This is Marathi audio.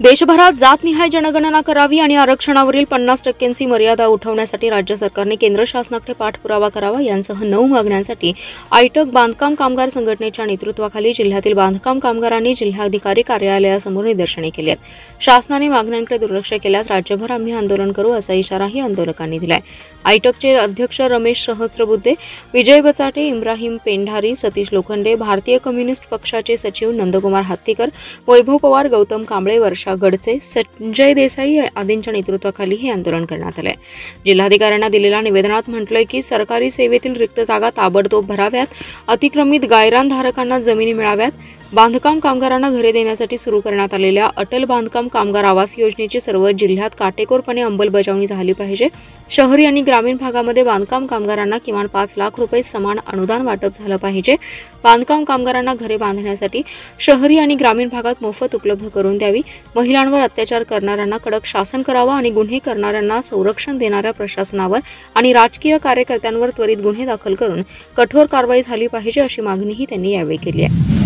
देशभरात जातनिहाय जनगणना करावी आणि आरक्षणावरील 50% मर्यादा उठवण्यासाठी राज्य सरकारने केंद्र शासनाकडे पाठपुरावा करावा यांसह 9 मागण्यांसाठी आयटक बांधकाम कामगार संघटनेच्या नेतृत्वाखाली जिल्ह्यातील बांधकाम कामगारांनी जिल्हाधिकारी कार्यालयासमोर निदर्शने केली आहेत। शासनाने मागण्यांकडे दुर्लक्ष केल्यास राज्यभर आम्ही आंदोलन करू असा इशाराही आंदोलकांनी दिलाय। आयटकचे अध्यक्ष रमेश सहस्त्रबुद्धे, विजय बचाटे, इब्राहिम पेंढारी, सतीश लोखंडे, भारतीय कम्युनिस्ट पक्षाचे सचिव नंदकुमार हत्तीकर, वैभव पवार, गौतम कांबळे, वर्षा गडचे, संजय देसाई आदींच्या नेतृत्वाखाली हे आंदोलन करण्यात आले। जिल्हाधिकाऱ्यांना दिलेल्या निवेदनात म्हटलंय की सरकारी सेवेतील रिक्त जागा ताबडतोब भराव्यात, अतिक्रमित गायरान धारकांना जमिनी मिळाव्यात, बांधकाम कामगारांना घरे देण्यासाठी सुरू करण्यात आलेल्या अटल बांधकाम कामगार आवास योजनेची सर्व जिल्ह्यात काटेकोरपणे अंमलबजावणी झाली पाहिजे। शहरी आणि ग्रामीण भागामध्ये बांधकाम कामगारांना किमान 5 लाख रुपये समान अनुदान वाटप झालं पाहिजे। बांधकाम कामगारांना घरे बांधण्यासाठी शहरी आणि ग्रामीण भागात मोफत उपलब्ध करून द्यावी। महिलांवर अत्याचार करणाऱ्यांना कडक शासन करावा आणि गुन्हे करणाऱ्यांना संरक्षण देणाऱ्या प्रशासनावर आणि राजकीय कार्यकर्त्यांवर त्वरित गुन्हे दाखल करून कठोर कारवाई झाली पाहिजे अशी मागणीही त्यांनी यावेळी केली आहे।